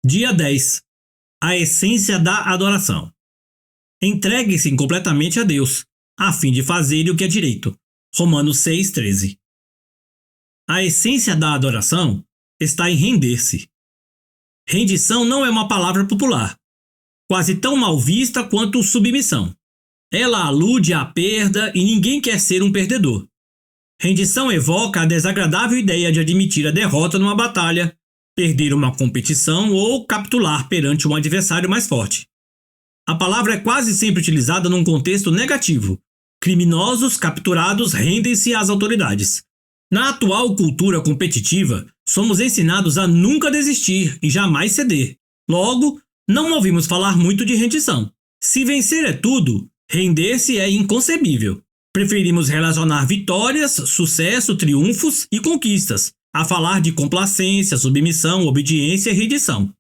Dia 10. A essência da adoração. Entregue-se completamente a Deus, a fim de fazer o que é direito. Romanos 6,13. A essência da adoração está em render-se. Rendição não é uma palavra popular, quase tão mal vista quanto submissão. Ela alude à perda e ninguém quer ser um perdedor. Rendição evoca a desagradável ideia de admitir a derrota numa batalha, perder uma competição ou capitular perante um adversário mais forte. A palavra é quase sempre utilizada num contexto negativo. Criminosos capturados rendem-se às autoridades. Na atual cultura competitiva, somos ensinados a nunca desistir e jamais ceder. Logo, não ouvimos falar muito de rendição. Se vencer é tudo, render-se é inconcebível. Preferimos relacionar vitórias, sucesso, triunfos e conquistas, a falar de complacência, submissão, obediência e rendição.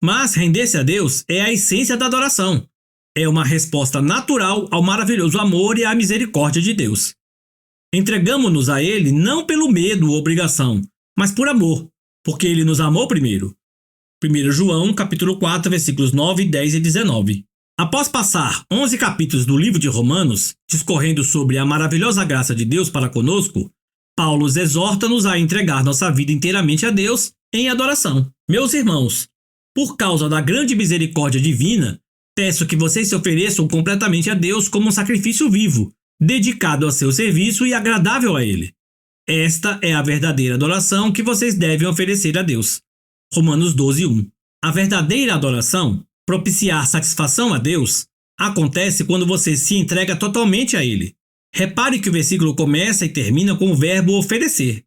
Mas render-se a Deus é a essência da adoração. É uma resposta natural ao maravilhoso amor e à misericórdia de Deus. Entregamo-nos a Ele não pelo medo ou obrigação, mas por amor, porque Ele nos amou primeiro. 1 João, capítulo 4, versículos 9, 10 e 19. Após passar 11 capítulos do livro de Romanos, discorrendo sobre a maravilhosa graça de Deus para conosco, Paulo exorta-nos a entregar nossa vida inteiramente a Deus em adoração. Meus irmãos, por causa da grande misericórdia divina, peço que vocês se ofereçam completamente a Deus como um sacrifício vivo, dedicado a seu serviço e agradável a Ele. Esta é a verdadeira adoração que vocês devem oferecer a Deus. Romanos 12:1. A verdadeira adoração, propiciar satisfação a Deus, acontece quando você se entrega totalmente a Ele. Repare que o versículo começa e termina com o verbo oferecer.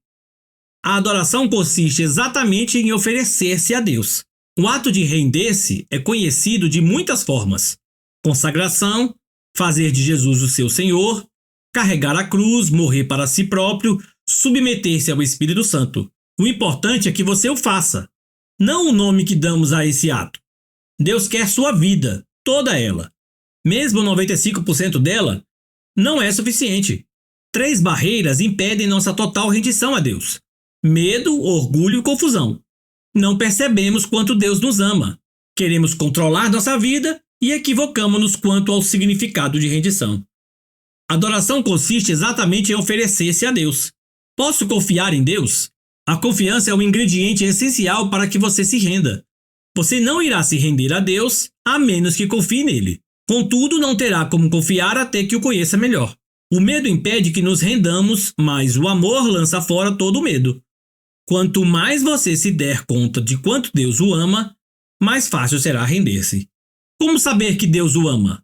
A adoração consiste exatamente em oferecer-se a Deus. O ato de render-se é conhecido de muitas formas: consagração, fazer de Jesus o seu Senhor, carregar a cruz, morrer para si próprio, submeter-se ao Espírito Santo. O importante é que você o faça, não o nome que damos a esse ato. Deus quer sua vida, toda ela. Mesmo 95% dela não é suficiente. 3 barreiras impedem nossa total rendição a Deus: medo, orgulho e confusão. Não percebemos quanto Deus nos ama. Queremos controlar nossa vida e equivocamos-nos quanto ao significado de rendição. Adoração consiste exatamente em oferecer-se a Deus. Posso confiar em Deus? A confiança é um ingrediente essencial para que você se renda. Você não irá se render a Deus a menos que confie nele. Contudo, não terá como confiar até que o conheça melhor. O medo impede que nos rendamos, mas o amor lança fora todo o medo. Quanto mais você se der conta de quanto Deus o ama, mais fácil será render-se. Como saber que Deus o ama?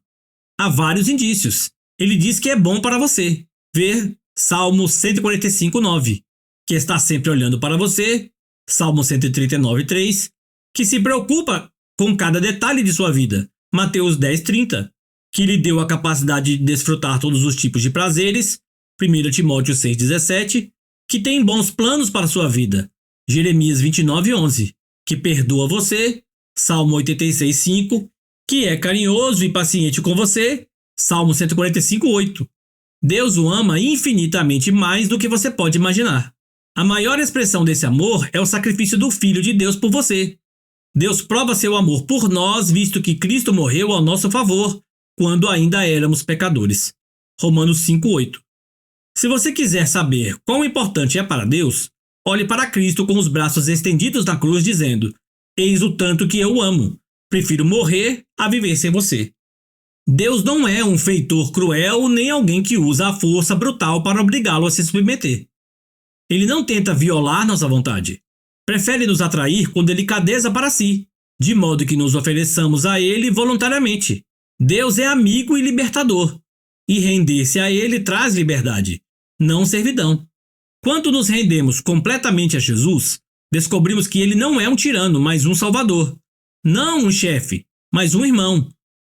Há vários indícios. Ele diz que é bom para você. Ver Salmo 145:9, que está sempre olhando para você. Salmo 139:3, que se preocupa com cada detalhe de sua vida. Mateus 10:30, que lhe deu a capacidade de desfrutar todos os tipos de prazeres. 1 Timóteo 6:17, que tem bons planos para sua vida. Jeremias 29:11, que perdoa você. Salmo 86:5, que é carinhoso e paciente com você. Salmo 145:8. Deus o ama infinitamente mais do que você pode imaginar. A maior expressão desse amor é o sacrifício do Filho de Deus por você. Deus prova seu amor por nós, visto que Cristo morreu ao nosso favor, quando ainda éramos pecadores. Romanos 5:8. Se você quiser saber quão importante é para Deus, olhe para Cristo com os braços estendidos na cruz, dizendo: eis o tanto que eu o amo. Prefiro morrer a viver sem você. Deus não é um feitor cruel nem alguém que usa a força brutal para obrigá-lo a se submeter. Ele não tenta violar nossa vontade. Prefere nos atrair com delicadeza para si, de modo que nos ofereçamos a Ele voluntariamente. Deus é amigo e libertador, e render-se a Ele traz liberdade, não servidão. Quando nos rendemos completamente a Jesus, descobrimos que Ele não é um tirano, mas um salvador. Não um chefe, mas um irmão.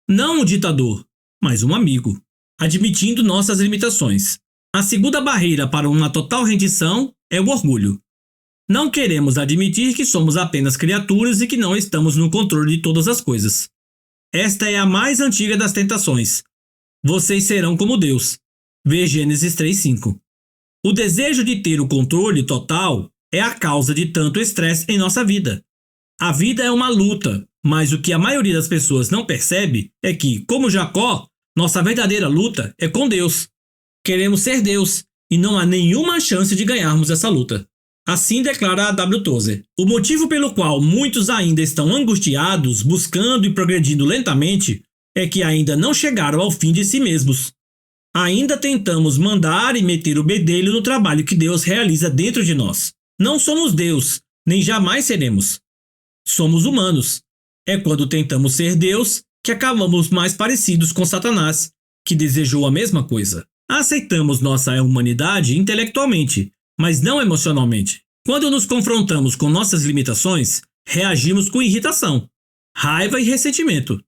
Não um ditador, mas um amigo. Admitindo nossas limitações. A segunda barreira para uma total rendição é o orgulho. Não queremos admitir que somos apenas criaturas e que não estamos no controle de todas as coisas. Esta é a mais antiga das tentações. Vocês serão como Deus. Vê Gênesis 3:5. O desejo de ter o controle total é a causa de tanto estresse em nossa vida. A vida é uma luta, mas o que a maioria das pessoas não percebe é que, como Jacó, nossa verdadeira luta é com Deus. Queremos ser Deus e não há nenhuma chance de ganharmos essa luta. Assim declara W. Tozer. O motivo pelo qual muitos ainda estão angustiados, buscando e progredindo lentamente, é que ainda não chegaram ao fim de si mesmos. Ainda tentamos mandar e meter o bedelho no trabalho que Deus realiza dentro de nós. Não somos Deus, nem jamais seremos. Somos humanos. É quando tentamos ser Deus que acabamos mais parecidos com Satanás, que desejou a mesma coisa. Aceitamos nossa humanidade intelectualmente, mas não emocionalmente. Quando nos confrontamos com nossas limitações, reagimos com irritação, raiva e ressentimento.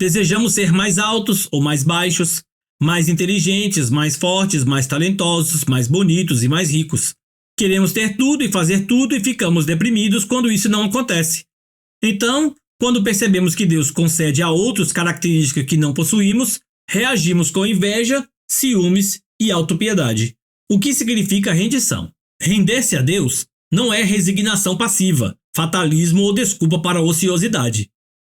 Desejamos ser mais altos ou mais baixos, mais inteligentes, mais fortes, mais talentosos, mais bonitos e mais ricos. Queremos ter tudo e fazer tudo e ficamos deprimidos quando isso não acontece. Então, quando percebemos que Deus concede a outros características que não possuímos, reagimos com inveja, ciúmes e autopiedade. O que significa rendição? Render-se a Deus não é resignação passiva, fatalismo ou desculpa para a ociosidade.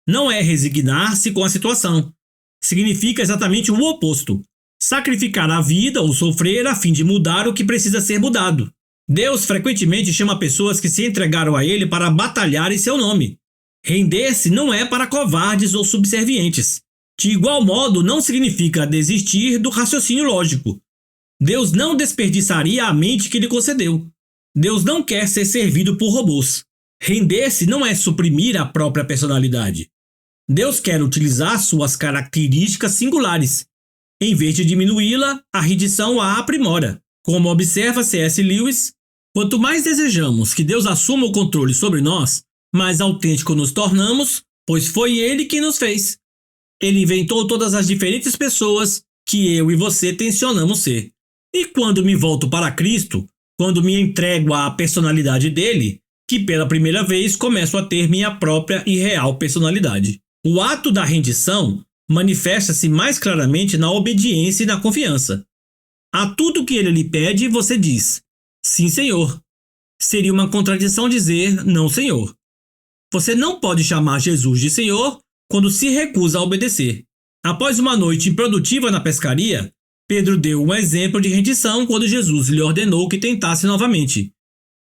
Não é resignar-se com a situação. Significa exatamente o oposto. Sacrificar a vida ou sofrer a fim de mudar o que precisa ser mudado. Deus frequentemente chama pessoas que se entregaram a Ele para batalhar em seu nome. Render-se não é para covardes ou subservientes. De igual modo, não significa desistir do raciocínio lógico. Deus não desperdiçaria a mente que lhe concedeu. Deus não quer ser servido por robôs. Render-se não é suprimir a própria personalidade. Deus quer utilizar suas características singulares. Em vez de diminuí-la, a rendição a aprimora. Como observa C.S. Lewis, quanto mais desejamos que Deus assuma o controle sobre nós, mais autêntico nos tornamos, pois foi Ele quem nos fez. Ele inventou todas as diferentes pessoas que eu e você tensionamos ser. E quando me volto para Cristo, quando me entrego à personalidade dele, que pela primeira vez começo a ter minha própria e real personalidade. O ato da rendição manifesta-se mais claramente na obediência e na confiança. A tudo que ele lhe pede, você diz: sim, Senhor. Seria uma contradição dizer não, Senhor. Você não pode chamar Jesus de Senhor quando se recusa a obedecer. Após uma noite improdutiva na pescaria, Pedro deu um exemplo de rendição quando Jesus lhe ordenou que tentasse novamente.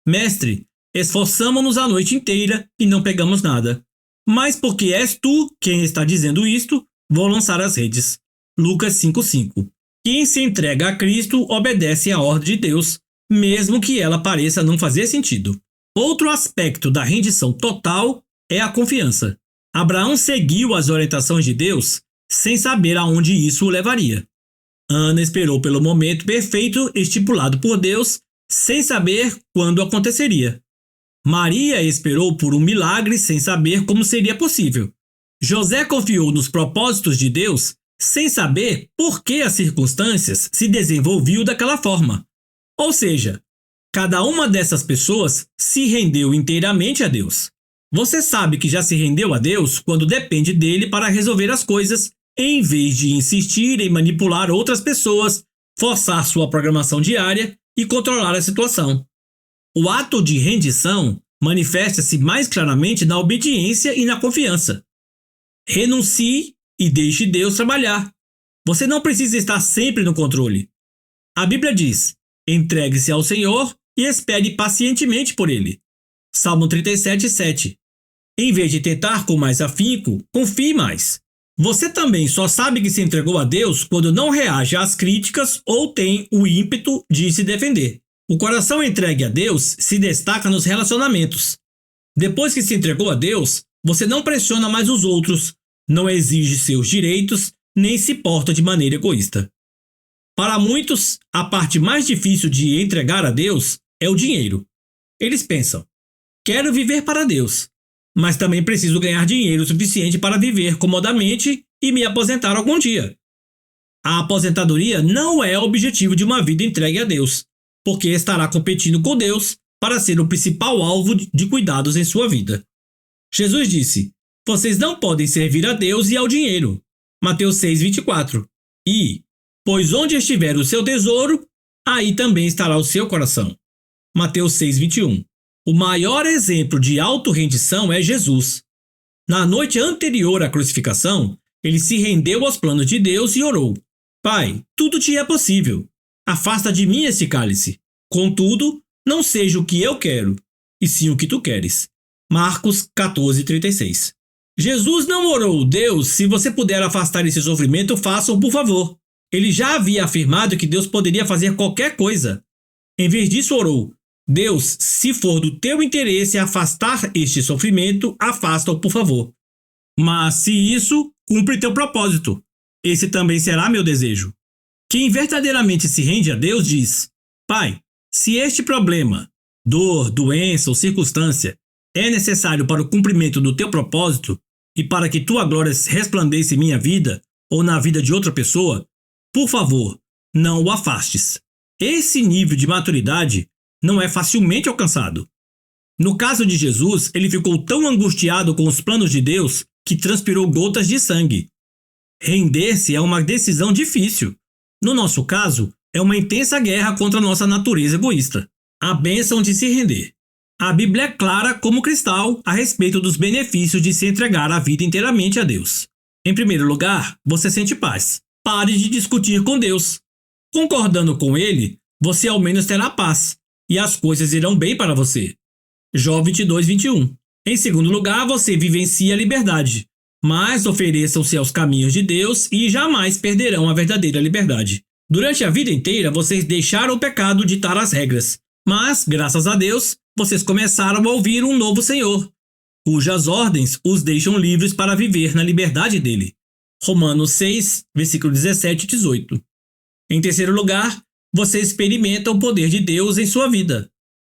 Mestre, esforçamo-nos a noite inteira e não pegamos nada. Mas porque és tu quem está dizendo isto, vou lançar as redes. Lucas 5:5. Quem se entrega a Cristo obedece à ordem de Deus, mesmo que ela pareça não fazer sentido. Outro aspecto da rendição total é a confiança. Abraão seguiu as orientações de Deus sem saber aonde isso o levaria. Ana esperou pelo momento perfeito estipulado por Deus, sem saber quando aconteceria. Maria esperou por um milagre sem saber como seria possível. José confiou nos propósitos de Deus sem saber por que as circunstâncias se desenvolviam daquela forma. Ou seja, cada uma dessas pessoas se rendeu inteiramente a Deus. Você sabe que já se rendeu a Deus quando depende dele para resolver as coisas, em vez de insistir em manipular outras pessoas, forçar sua programação diária e controlar a situação. O ato de rendição manifesta-se mais claramente na obediência e na confiança. Renuncie e deixe Deus trabalhar. Você não precisa estar sempre no controle. A Bíblia diz: entregue-se ao Senhor e espere pacientemente por Ele. Salmo 37:7. Em vez de tentar com mais afinco, confie mais. Você também só sabe que se entregou a Deus quando não reage às críticas ou tem o ímpeto de se defender. O coração entregue a Deus se destaca nos relacionamentos. Depois que se entregou a Deus, você não pressiona mais os outros, não exige seus direitos, nem se porta de maneira egoísta. Para muitos, a parte mais difícil de entregar a Deus é o dinheiro. Eles pensam: quero viver para Deus, mas também preciso ganhar dinheiro suficiente para viver comodamente e me aposentar algum dia. A aposentadoria não é o objetivo de uma vida entregue a Deus, porque estará competindo com Deus para ser o principal alvo de cuidados em sua vida. Jesus disse: vocês não podem servir a Deus e ao dinheiro. Mateus 6:24. E, pois onde estiver o seu tesouro, aí também estará o seu coração. Mateus 6:21. O maior exemplo de autorrendição é Jesus. Na noite anterior à crucificação, ele se rendeu aos planos de Deus e orou: Pai, tudo te é possível. Afasta de mim esse cálice. Contudo, não seja o que eu quero, e sim o que tu queres. Marcos 14:36. Jesus não orou: Deus, se você puder afastar esse sofrimento, faça-o, por favor. Ele já havia afirmado que Deus poderia fazer qualquer coisa. Em vez disso, orou: Deus, se for do teu interesse afastar este sofrimento, afasta-o, por favor. Mas se isso, cumpre teu propósito. Esse também será meu desejo. Quem verdadeiramente se rende a Deus diz: Pai, se este problema, dor, doença ou circunstância é necessário para o cumprimento do teu propósito e para que tua glória resplandeça em minha vida ou na vida de outra pessoa, por favor, não o afastes. Esse nível de maturidade não é facilmente alcançado. No caso de Jesus, ele ficou tão angustiado com os planos de Deus que transpirou gotas de sangue. Render-se é uma decisão difícil. No nosso caso, é uma intensa guerra contra a nossa natureza egoísta. A bênção de se render. A Bíblia é clara como cristal a respeito dos benefícios de se entregar a vida inteiramente a Deus. Em primeiro lugar, você sente paz. Pare de discutir com Deus. Concordando com Ele, você ao menos terá paz, e as coisas irão bem para você. Jó 22:21. Em segundo lugar, você vivencia a liberdade, mas ofereçam-se aos caminhos de Deus e jamais perderão a verdadeira liberdade. Durante a vida inteira, vocês deixaram o pecado ditar as regras, mas, graças a Deus, vocês começaram a ouvir um novo Senhor, cujas ordens os deixam livres para viver na liberdade dele. Romanos 6, versículo 17 e 18. Em terceiro lugar, você experimenta o poder de Deus em sua vida.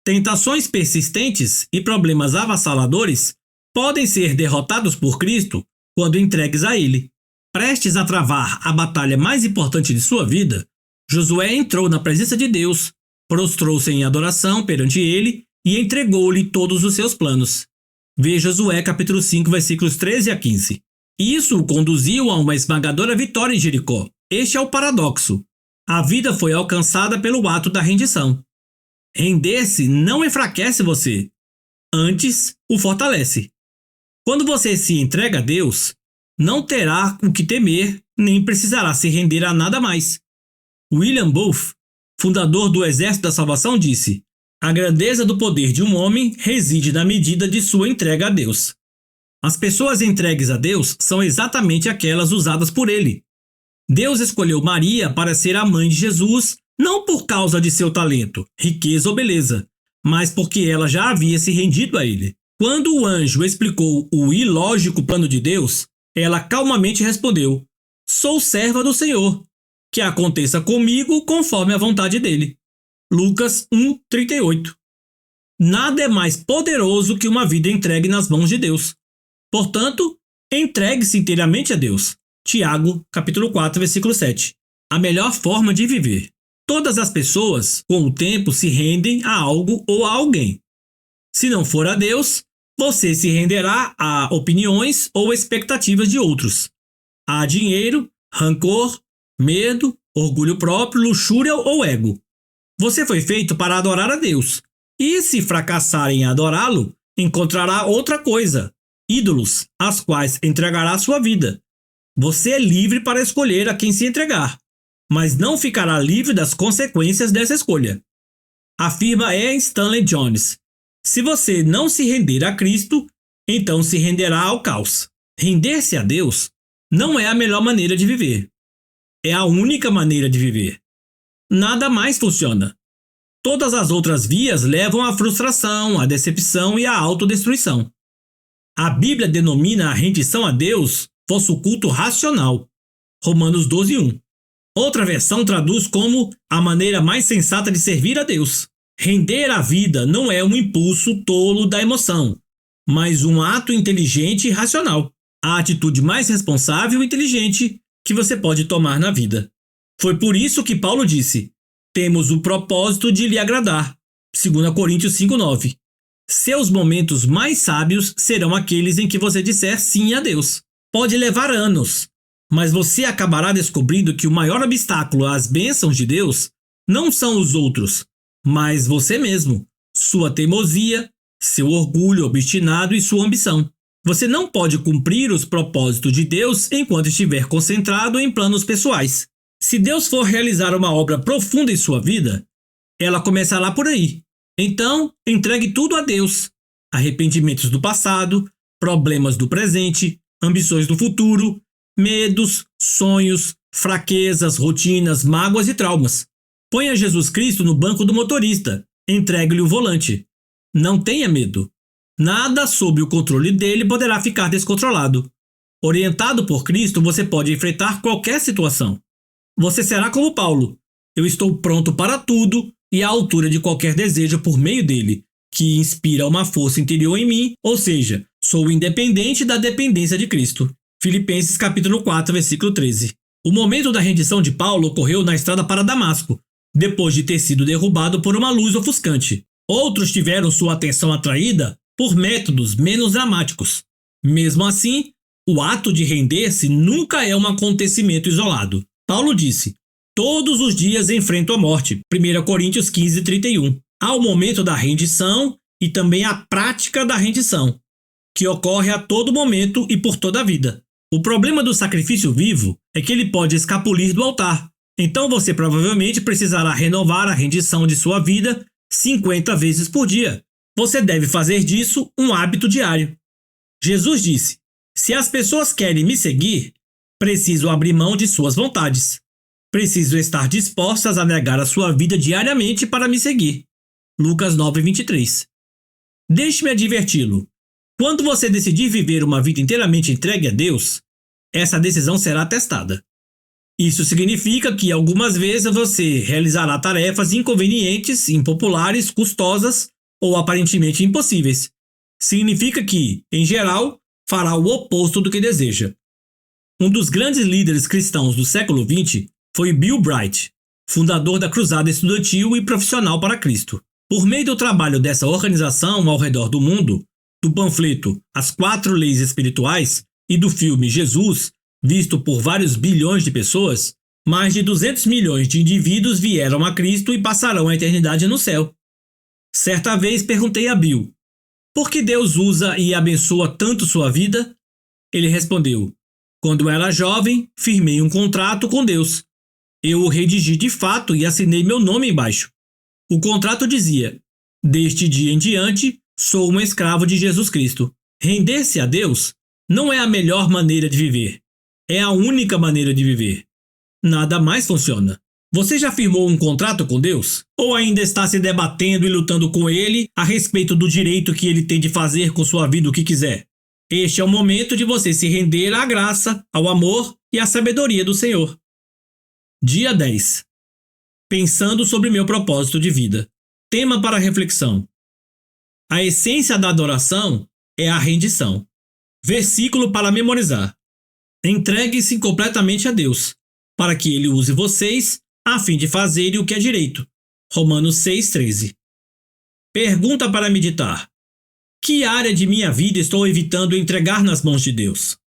Tentações persistentes e problemas avassaladores podem ser derrotados por Cristo quando entregues a Ele. Prestes a travar a batalha mais importante de sua vida, Josué entrou na presença de Deus, prostrou-se em adoração perante Ele e entregou-lhe todos os seus planos. Veja Josué capítulo 5, versículos 13 a 15. Isso o conduziu a uma esmagadora vitória em Jericó. Este é o paradoxo. A vida foi alcançada pelo ato da rendição. Render-se não enfraquece você, antes o fortalece. Quando você se entrega a Deus, não terá o que temer, nem precisará se render a nada mais. William Booth, fundador do Exército da Salvação, disse: a grandeza do poder de um homem reside na medida de sua entrega a Deus. As pessoas entregues a Deus são exatamente aquelas usadas por Ele. Deus escolheu Maria para ser a mãe de Jesus, não por causa de seu talento, riqueza ou beleza, mas porque ela já havia se rendido a Ele. Quando o anjo explicou o ilógico plano de Deus, ela calmamente respondeu: sou serva do Senhor, que aconteça comigo conforme a vontade dele. Lucas 1:38. Nada é mais poderoso que uma vida entregue nas mãos de Deus. Portanto, entregue-se inteiramente a Deus. Tiago, capítulo 4, versículo 7. A melhor forma de viver. Todas as pessoas, com o tempo, se rendem a algo ou a alguém. Se não for a Deus, você se renderá a opiniões ou expectativas de outros. A dinheiro, rancor, medo, orgulho próprio, luxúria ou ego. Você foi feito para adorar a Deus. E se fracassar em adorá-lo, encontrará outra coisa, ídolos, às quais entregará sua vida. Você é livre para escolher a quem se entregar, mas não ficará livre das consequências dessa escolha. Afirma E. Stanley Jones: se você não se render a Cristo, então se renderá ao caos. Render-se a Deus não é a melhor maneira de viver. É a única maneira de viver. Nada mais funciona. Todas as outras vias levam à frustração, à decepção e à autodestruição. A Bíblia denomina a rendição a Deus vosso culto racional. Romanos 12:1. Outra versão traduz como a maneira mais sensata de servir a Deus. Render a vida não é um impulso tolo da emoção, mas um ato inteligente e racional. A atitude mais responsável e inteligente que você pode tomar na vida. Foi por isso que Paulo disse: temos o propósito de lhe agradar. 2 Coríntios 5:9. Seus momentos mais sábios serão aqueles em que você disser sim a Deus. Pode levar anos, mas você acabará descobrindo que o maior obstáculo às bênçãos de Deus não são os outros, mas você mesmo, sua teimosia, seu orgulho obstinado e sua ambição. Você não pode cumprir os propósitos de Deus enquanto estiver concentrado em planos pessoais. Se Deus for realizar uma obra profunda em sua vida, ela começará por aí. Então, entregue tudo a Deus. Arrependimentos do passado, problemas do presente, ambições do futuro, medos, sonhos, fraquezas, rotinas, mágoas e traumas. Ponha Jesus Cristo no banco do motorista. Entregue-lhe o volante. Não tenha medo. Nada sob o controle dele poderá ficar descontrolado. Orientado por Cristo, você pode enfrentar qualquer situação. Você será como Paulo. Eu estou pronto para tudo e à altura de qualquer desejo por meio dele, que inspira uma força interior em mim, ou seja, sou independente da dependência de Cristo. Filipenses capítulo 4, versículo 13. O momento da rendição de Paulo ocorreu na estrada para Damasco, depois de ter sido derrubado por uma luz ofuscante. Outros tiveram sua atenção atraída por métodos menos dramáticos. Mesmo assim, o ato de render-se nunca é um acontecimento isolado. Paulo disse: todos os dias enfrento a morte. 1 Coríntios 15, 31. Há o momento da rendição e também a prática da rendição, que ocorre a todo momento e por toda a vida. O problema do sacrifício vivo é que ele pode escapulir do altar. Então você provavelmente precisará renovar a rendição de sua vida 50 vezes por dia. Você deve fazer disso um hábito diário. Jesus disse: se as pessoas querem me seguir, preciso abrir mão de suas vontades. Preciso estar dispostas a negar a sua vida diariamente para me seguir. Lucas 9, 23. Deixe-me adverti-lo. Quando você decidir viver uma vida inteiramente entregue a Deus, essa decisão será testada. Isso significa que algumas vezes você realizará tarefas inconvenientes, impopulares, custosas ou aparentemente impossíveis. Significa que, em geral, fará o oposto do que deseja. Um dos grandes líderes cristãos do século XX foi Bill Bright, fundador da Cruzada Estudantil e Profissional para Cristo. Por meio do trabalho dessa organização ao redor do mundo, do panfleto As 4 Leis Espirituais e do filme Jesus, visto por vários bilhões de pessoas, mais de 200 milhões de indivíduos vieram a Cristo e passarão a eternidade no céu. Certa vez perguntei a Bill: por que Deus usa e abençoa tanto sua vida? Ele respondeu: quando era jovem, firmei um contrato com Deus. Eu o redigi de fato e assinei meu nome embaixo. O contrato dizia: deste dia em diante, sou um escravo de Jesus Cristo. Render-se a Deus não é a melhor maneira de viver. É a única maneira de viver. Nada mais funciona. Você já firmou um contrato com Deus? Ou ainda está se debatendo e lutando com Ele a respeito do direito que Ele tem de fazer com sua vida o que quiser? Este é o momento de você se render à graça, ao amor e à sabedoria do Senhor. Dia 10. Pensando sobre meu propósito de vida. Tema para reflexão. A essência da adoração é a rendição. Versículo para memorizar. Entregue-se completamente a Deus, para que Ele use vocês a fim de fazerem o que é direito. Romanos 6,13. Pergunta para meditar. Que área de minha vida estou evitando entregar nas mãos de Deus?